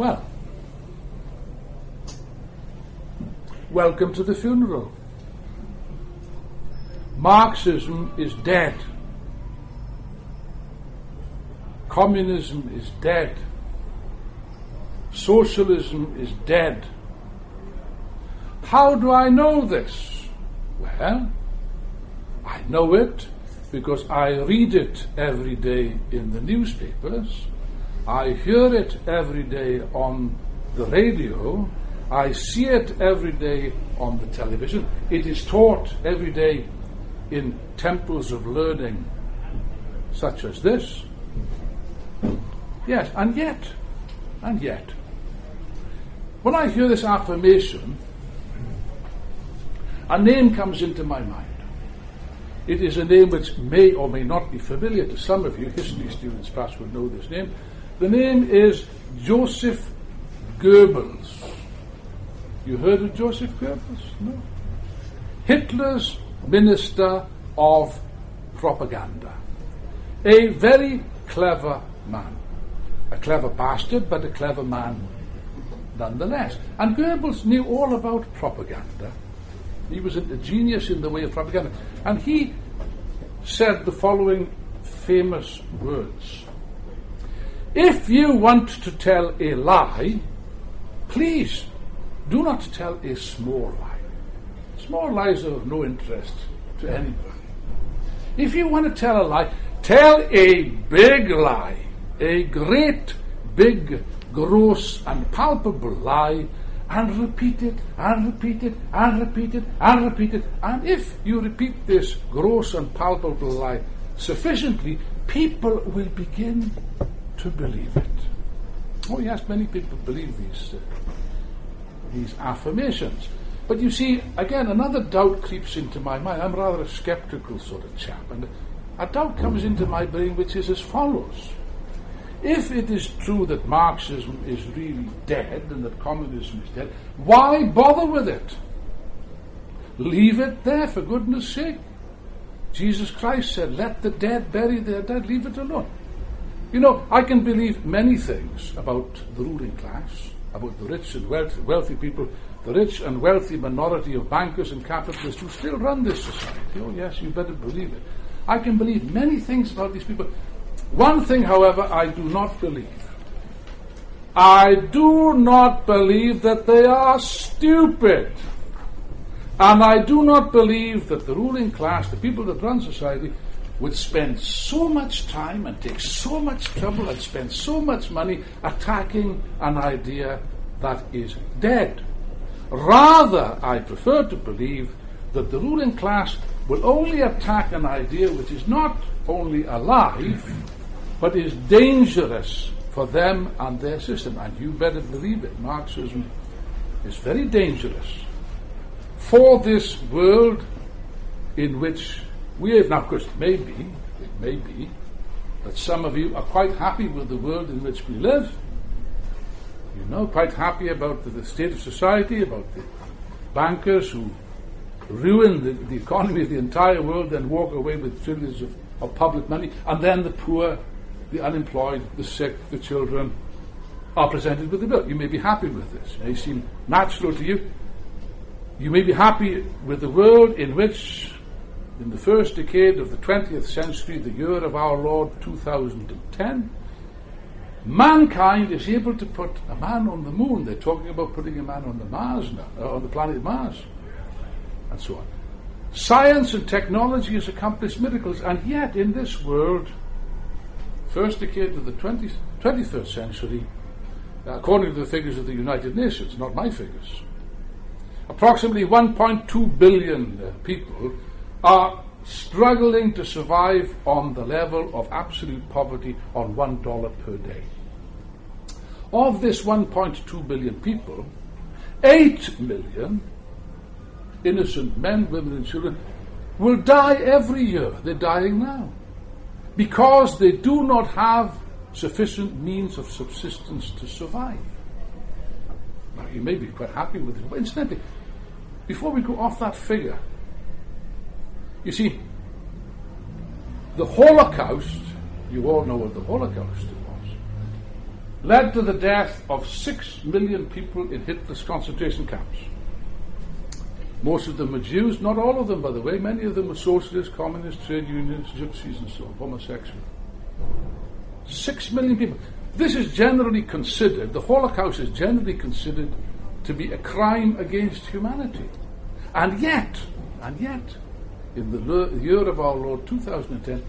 Well, welcome to the funeral. Marxism is dead. Communism is dead. Socialism is dead. How do I know this? Well, I know it because I read it every day in the newspapers. I hear it every day on the radio. I see it every day on the television. It is taught every day in temples of learning such as this. Yes, and yet, when I hear this affirmation, a name comes into my mind. It is a name which may or may not be familiar to some of you. History students perhaps would know this name. The name is Joseph Goebbels. You heard of Joseph Goebbels? No? Hitler's Minister of Propaganda. A very clever man. A clever bastard, but a clever man nonetheless. And Goebbels knew all about propaganda. He was a genius in the way of propaganda. And he said the following famous words. If you want to tell a lie, please do not tell a small lie. Small lies are of no interest to anybody. If you want to tell a lie, tell a big lie. A great, big, gross and palpable lie, and repeat it, and repeat it, and repeat it, and repeat it. And if you repeat this gross and palpable lie sufficiently, people will begin to believe it. Oh yes, many people believe these affirmations. But you see, again, another doubt creeps into my mind. I'm rather a skeptical sort of chap, and a doubt comes into my brain which is as follows. If it is true that Marxism is really dead and that communism is dead, why bother with it? Leave it there, for goodness sake. Jesus Christ said, let the dead bury their dead, leave it alone. You know, I can believe many things about the ruling class, about the rich and wealthy people, the rich and wealthy minority of bankers and capitalists who still run this society. Oh yes, you better believe it. I can believe many things about these people. One thing, however, I do not believe. I do not believe that they are stupid. And I do not believe that the ruling class, the people that run society, would spend so much time and take so much trouble and spend so much money attacking an idea that is dead. Rather, I prefer to believe that the ruling class will only attack an idea which is not only alive, but is dangerous for them and their system. And you better believe it, Marxism is very dangerous for this world in which we have. Now, of course, it may be that some of you are quite happy with the world in which we live. You know, quite happy about the state of society, about the bankers who ruin the economy of the entire world and walk away with trillions of public money, and then the poor, the unemployed, the sick, the children are presented with the bill. You may be happy with this. It may seem natural to you. You may be happy with the world in which, in the first decade of the 20th century, the year of our Lord 2010, mankind is able to put a man on the moon. They're talking about putting a man on the Mars now, on the planet Mars, and so on. Science and technology has accomplished miracles, and yet in this world, first decade of the 21st century, according to the figures of the United Nations, not my figures, approximately 1.2 billion people are struggling to survive on the level of absolute poverty on $1 per day. Of this 1.2 billion people, 8 million innocent men, women and children will die every year. They're dying now because they do not have sufficient means of subsistence to survive. Now, you may be quite happy with it, but incidentally, before we go off that figure, you see, the Holocaust, you all know what the Holocaust was. led to the death of 6 million people in Hitler's concentration camps. Most of them were Jews, not all of them, by the way. Many of them were socialists, communists, trade unions, gypsies, and so on, homosexual. 6 million people. This is generally considered, the Holocaust is generally considered to be a crime against humanity. And yet, in the year of our Lord 2010,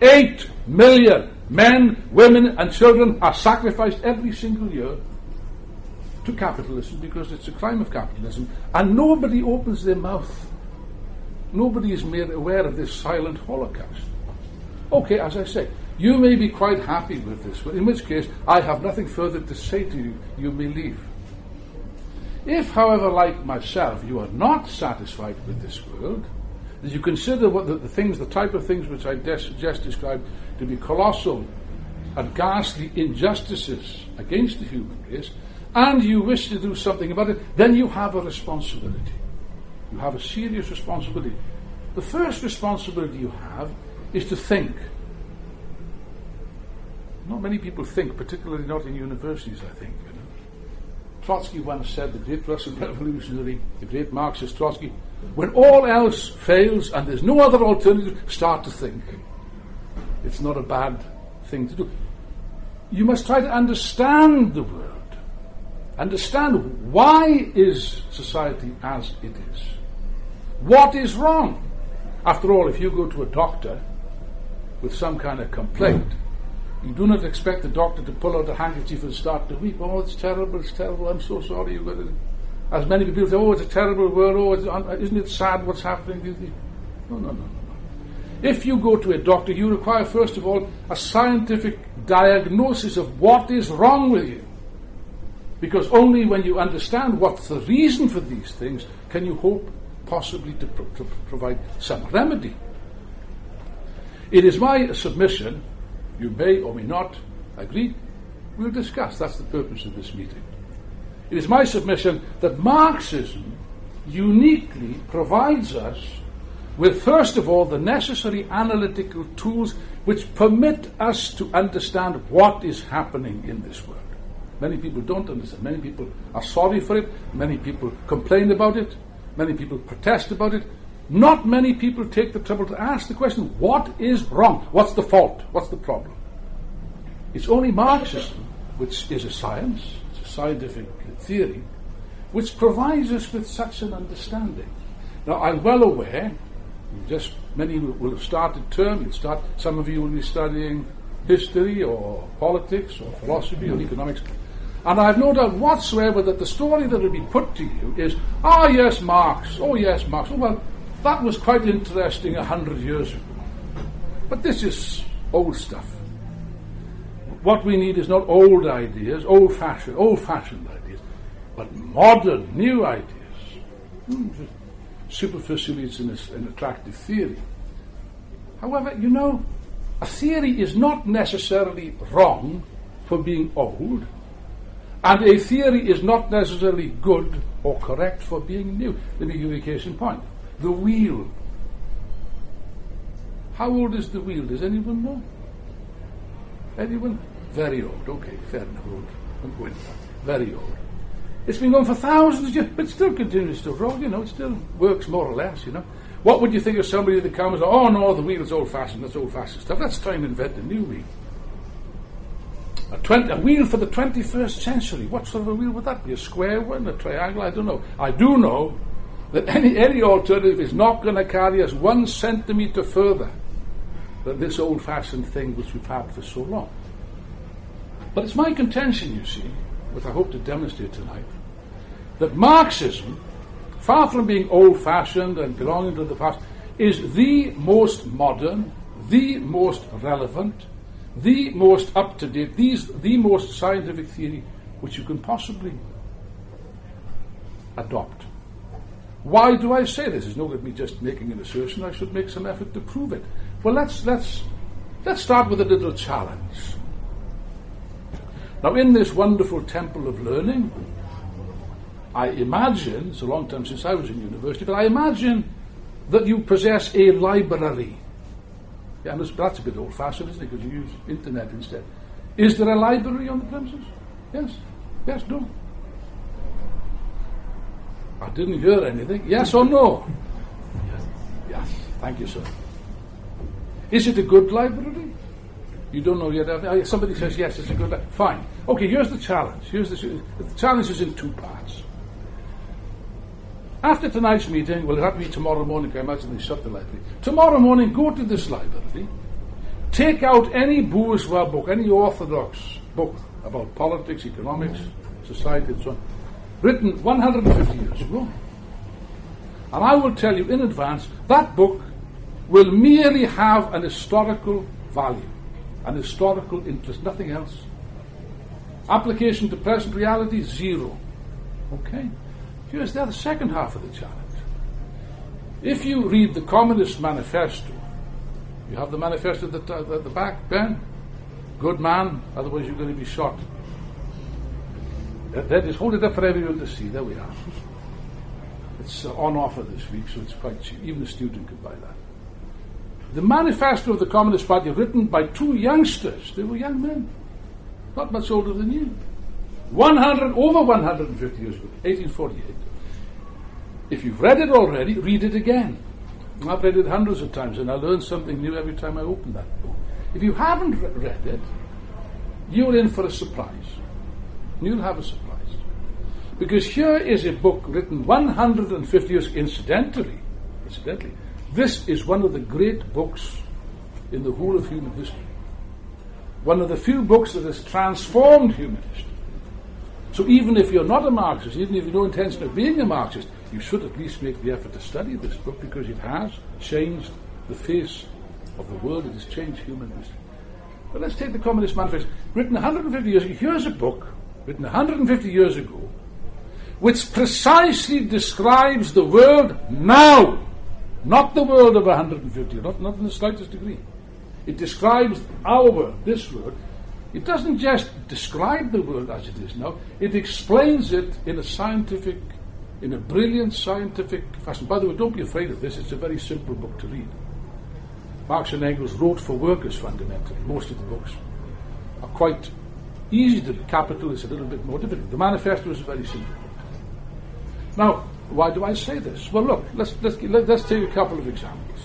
8 million men, women, and children are sacrificed every single year to capitalism because it's a crime of capitalism, and nobody opens their mouth. Nobody is made aware of this silent Holocaust. Okay, as I say, you may be quite happy with this, in which case I have nothing further to say to you. You may leave. If, however, like myself, you are not satisfied with this world, that you consider what the type of things which I just described to be colossal and ghastly injustices against the human race, and you wish to do something about it, then you have a responsibility. You have a serious responsibility. The first responsibility you have is to think. Not many people think, particularly not in universities, I think. You know. Trotsky once said, the great Russian revolutionary, the great Marxist Trotsky, when all else fails and there's no other alternative, start to think. It's not a bad thing to do. You must try to understand the world. Understand why is society as it is. What is wrong? After all, if you go to a doctor with some kind of complaint, you do not expect the doctor to pull out a handkerchief and start to weep. Oh, it's terrible, I'm so sorry. You've got to. As many people say, oh, it's a terrible world, isn't it sad what's happening? No. If you go to a doctor, you require, first of all, a scientific diagnosis of what is wrong with you. Because only when you understand what's the reason for these things can you hope possibly to provide some remedy. It is my submission, you may or may not agree, we'll discuss, that's the purpose of this meeting. It is my submission that Marxism uniquely provides us with, first of all, the necessary analytical tools which permit us to understand what is happening in this world. Many people don't understand. Many people are sorry for it. Many people complain about it. Many people protest about it. Not many people take the trouble to ask the question, what is wrong? What's the fault? What's the problem? It's only Marxism, which is a science, it's a scientific theory, which provides us with such an understanding. Now, I'm well aware, many will have started term, some of you will be studying history or politics or philosophy or economics, and I have no doubt whatsoever that the story that will be put to you is, yes, Marx, oh well, that was quite interesting 100 years ago. But this is old stuff. What we need is not old ideas, old-fashioned ideas, but modern, new ideas. Superficially, it's an attractive theory. However, a theory is not necessarily wrong for being old, and a theory is not necessarily good or correct for being new. Let me give you a case in point. The wheel. How old is the wheel? Does anyone know? Anyone? Very old. Okay, fair enough. Old. I'm going for that. Very old. It's been going for thousands of years, but it still continues to roll, it still works more or less, What would you think of somebody that comes, oh no, the wheel's old-fashioned, that's old-fashioned stuff. Let's try and invent a new wheel. A wheel for the 21st century. What sort of a wheel would that be? A square one? A triangle? I don't know. I do know that any alternative is not going to carry us 1 centimetre further than this old-fashioned thing which we've had for so long. But it's my contention, you see, which I hope to demonstrate tonight, that Marxism, far from being old-fashioned and belonging to the past, is the most modern, the most relevant, the most up-to-date, the most scientific theory which you can possibly adopt. Why do I say this? It's no good me just making an assertion. I should make some effort to prove it. Well, let's start with a little challenge. Now, in this wonderful temple of learning, I imagine, it's a long time since I was in university, but I imagine that you possess a library. Yeah, that's a bit old-fashioned, isn't it? Because you use internet instead. Is there a library on the premises? Yes. Yes, no. I didn't hear anything. Yes or no? Yes. Yes. Thank you, sir. Is it a good library? You don't know yet. Somebody says yes, it's a good library. Fine. Okay, here's the challenge. The challenge is in two parts. After tonight's meeting, well, it'll have to be tomorrow morning, I imagine they shut the library. Tomorrow morning, go to this library, take out any bourgeois book, any orthodox book about politics, economics, society, and so on, written 150 years ago. And I will tell you in advance, that book will merely have an historical value, an historical interest, nothing else. Application to present reality, zero. Okay? Here's the second half of the challenge. If you read the Communist Manifesto, you have the manifesto at the back, Ben? Good man, otherwise you're going to be shot. That is, hold it up for everyone to see. There we are. It's on offer this week, so it's quite cheap. Even a student can buy that. The manifesto of the Communist Party, written by two youngsters. They were young men, not much older than you. Over 150 years ago, 1848. If you've read it already, read it again. I've read it hundreds of times, and I learn something new every time I open that book. If you haven't read it, you're in for a surprise. You'll have a surprise. Because here is a book written 150 years, incidentally, this is one of the great books in the whole of human history. One of the few books that has transformed human history. So even if you're not a Marxist, even if you have no intention of being a Marxist, you should at least make the effort to study this book, because it has changed the face of the world. It has changed human history. But let's take the Communist Manifesto, written 150 years ago. Here's a book written 150 years ago, which precisely describes the world now, not the world of 150 years, not in the slightest degree. It describes our world, this world. It doesn't just describe the world as it is now, it explains it in a brilliant scientific fashion. By the way, don't be afraid of this, it's a very simple book to read. Marx and Engels wrote for workers fundamentally. Most of the books are quite easy to read. Capital is a little bit more difficult. The Manifesto is a very simple book. Now, why do I say this? Well, look, let's take a couple of examples.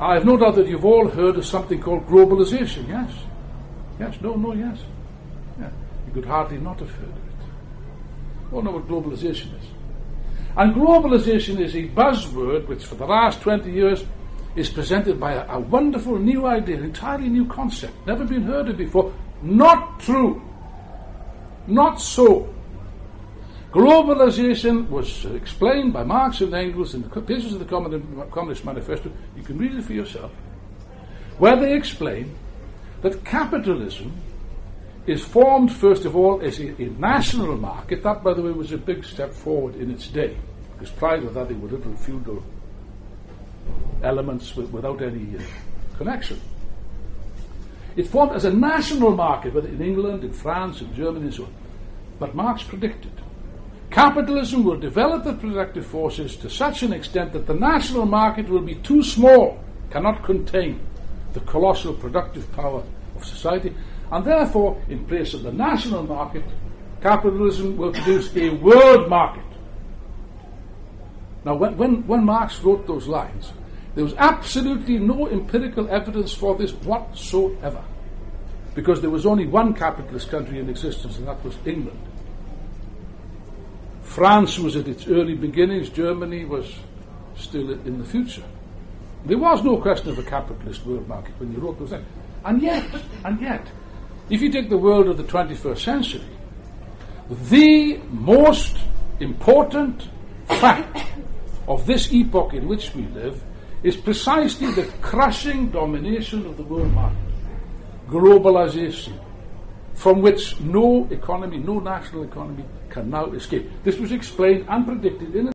I have no doubt that you've all heard of something called globalization, yes? Yes, no, yes. Yeah. You could hardly not have heard of it. All know what globalization is. And globalization is a buzzword which for the last 20 years is presented by a wonderful new idea, an entirely new concept, never been heard of before. Not true. Not so. Globalization was explained by Marx and Engels in the pages of the Communist Manifesto. You can read it for yourself, where they explain that capitalism is formed, first of all, as a national market. That, by the way, was a big step forward in its day, because prior to that they were little feudal elements without any connection. It formed as a national market, whether in England, in France, in Germany, and so on. But Marx predicted capitalism will develop the productive forces to such an extent that the national market will be too small, cannot contain the colossal productive power of society, and therefore, in place of the national market, capitalism will produce a world market. Now, when Marx wrote those lines, there was absolutely no empirical evidence for this whatsoever, because there was only one capitalist country in existence, and that was England. France was at its early beginnings. Germany was still in the future. There was no question of a capitalist world market when you wrote those things. And yet, if you take the world of the 21st century, the most important fact of this epoch in which we live is precisely the crushing domination of the world market. Globalization, from which no economy, no national economy can now escape. This was explained and predicted in